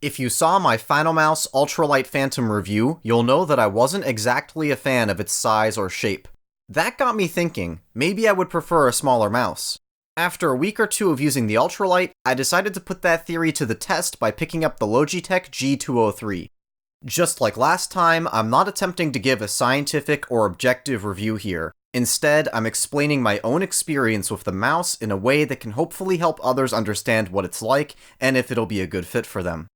If you saw my Final Mouse Ultralight Phantom review, you'll know that I wasn't exactly a fan of its size or shape. That got me thinking, maybe I would prefer a smaller mouse. After a week or two of using the Ultralight, I decided to put that theory to the test by picking up the Logitech G203. Just like last time, I'm not attempting to give a scientific or objective review here. Instead, I'm explaining my own experience with the mouse in a way that can hopefully help others understand what it's like and if it'll be a good fit for them.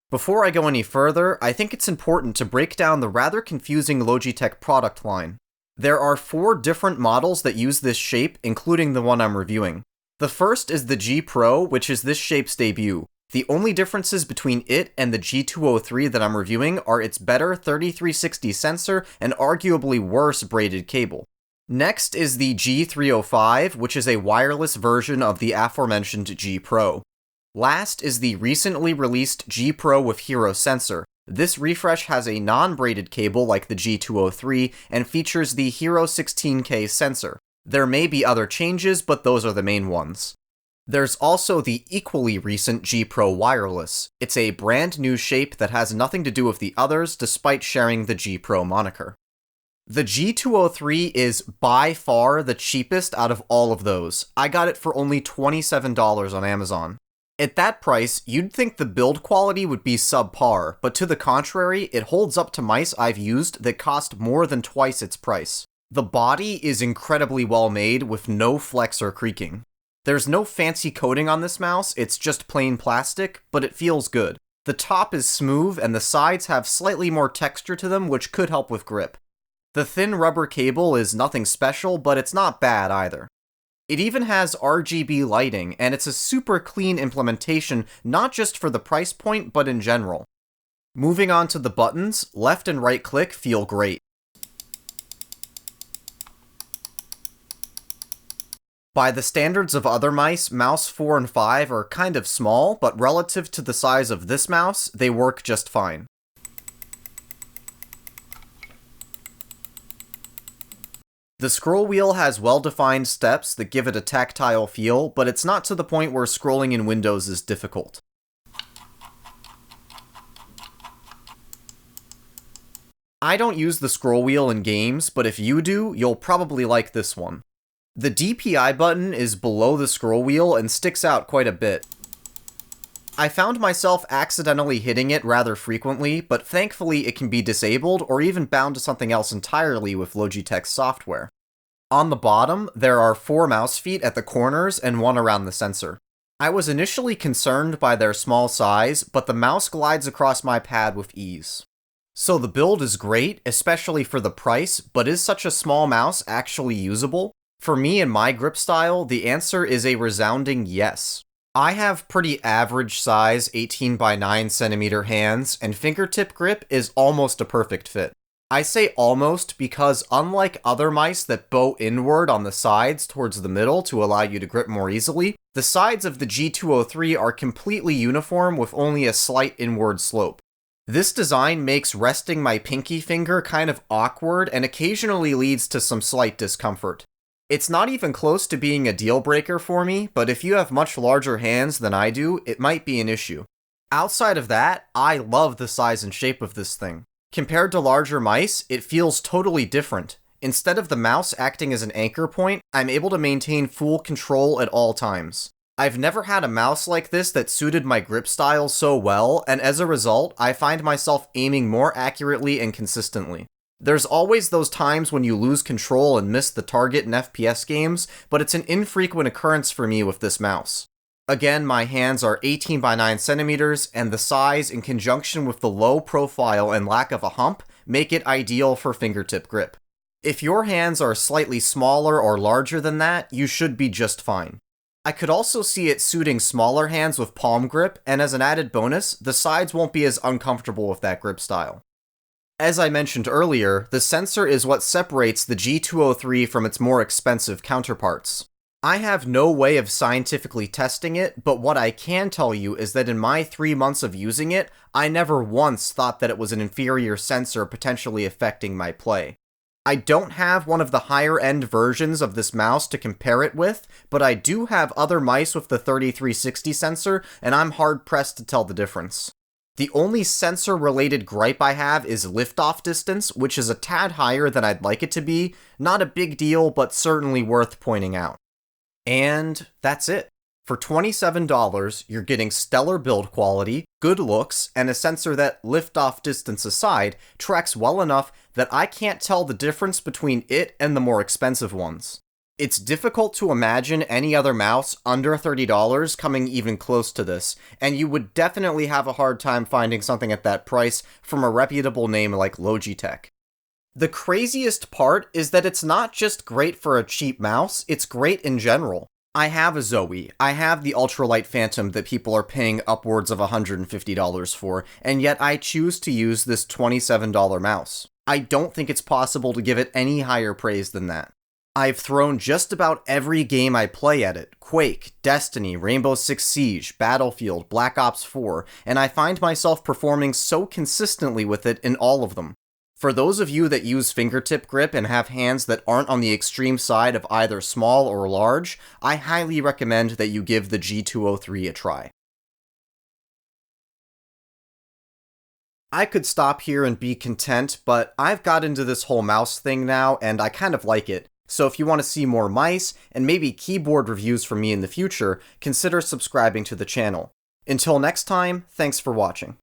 Before I go any further, I think it's important to break down the rather confusing Logitech product line. There are 4 different models that use this shape, including the one I'm reviewing. The first is the G Pro, which is this shape's debut. The only differences between it and the G203 that I'm reviewing are its better 3360 sensor and arguably worse braided cable. Next is the G305, which is a wireless version of the aforementioned G Pro. Last is the recently released G Pro with Hero sensor. This refresh has a non-braided cable like the G203 and features the Hero 16K sensor. There may be other changes, but those are the main ones. There's also the equally recent G Pro Wireless. It's a brand new shape that has nothing to do with the others despite sharing the G Pro moniker. The G203 is by far the cheapest out of all of those. I got it for only $27 on Amazon. At that price, you'd think the build quality would be subpar, but to the contrary, it holds up to mice I've used that cost more than twice its price. The body is incredibly well made with no flex or creaking. There's no fancy coating on this mouse, it's just plain plastic, but it feels good. The top is smooth and the sides have slightly more texture to them, which could help with grip. The thin rubber cable is nothing special, but it's not bad either. It even has RGB lighting, and it's a super clean implementation, not just for the price point, but in general. Moving on to the buttons, left and right click feel great. By the standards of other mice, mouse 4 and 5 are kind of small, but relative to the size of this mouse, they work just fine. The scroll wheel has well-defined steps that give it a tactile feel, but it's not to the point where scrolling in Windows is difficult. I don't use the scroll wheel in games, but if you do, you'll probably like this one. The DPI button is below the scroll wheel and sticks out quite a bit. I found myself accidentally hitting it rather frequently, but thankfully it can be disabled or even bound to something else entirely with Logitech's software. On the bottom, there are 4 mouse feet at the corners and 1 around the sensor. I was initially concerned by their small size, but the mouse glides across my pad with ease. So the build is great, especially for the price, but is such a small mouse actually usable? For me and my grip style, the answer is a resounding yes. I have pretty average size 18 by 9 centimeter hands, and fingertip grip is almost a perfect fit. I say almost because unlike other mice that bow inward on the sides towards the middle to allow you to grip more easily, the sides of the G203 are completely uniform with only a slight inward slope. This design makes resting my pinky finger kind of awkward and occasionally leads to some slight discomfort. It's not even close to being a deal breaker for me, but if you have much larger hands than I do, it might be an issue. Outside of that, I love the size and shape of this thing. Compared to larger mice, it feels totally different. Instead of the mouse acting as an anchor point, I'm able to maintain full control at all times. I've never had a mouse like this that suited my grip style so well, and as a result, I find myself aiming more accurately and consistently. There's always those times when you lose control and miss the target in FPS games, but it's an infrequent occurrence for me with this mouse. Again, my hands are 18 by 9 centimeters, and the size in conjunction with the low profile and lack of a hump make it ideal for fingertip grip. If your hands are slightly smaller or larger than that, you should be just fine. I could also see it suiting smaller hands with palm grip, and as an added bonus, the sides won't be as uncomfortable with that grip style. As I mentioned earlier, the sensor is what separates the G203 from its more expensive counterparts. I have no way of scientifically testing it, but what I can tell you is that in my 3 months of using it, I never once thought that it was an inferior sensor potentially affecting my play. I don't have one of the higher end versions of this mouse to compare it with, but I do have other mice with the 3360 sensor, and I'm hard pressed to tell the difference. The only sensor-related gripe I have is liftoff distance, which is a tad higher than I'd like it to be. Not a big deal, but certainly worth pointing out. And that's it. For $27, you're getting stellar build quality, good looks, and a sensor that, liftoff distance aside, tracks well enough that I can't tell the difference between it and the more expensive ones. It's difficult to imagine any other mouse under $30 coming even close to this, and you would definitely have a hard time finding something at that price from a reputable name like Logitech. The craziest part is that it's not just great for a cheap mouse, it's great in general. I have a Zoe, I have the Ultralight Phantom that people are paying upwards of $150 for, and yet I choose to use this $27 mouse. I don't think it's possible to give it any higher praise than that. I've thrown just about every game I play at it, Quake, Destiny, Rainbow Six Siege, Battlefield, Black Ops 4, and I find myself performing so consistently with it in all of them. For those of you that use fingertip grip and have hands that aren't on the extreme side of either small or large, I highly recommend that you give the G203 a try. I could stop here and be content, but I've got into this whole mouse thing now, and I kind of like it. So if you want to see more mice, and maybe keyboard reviews from me in the future, consider subscribing to the channel. Until next time, thanks for watching.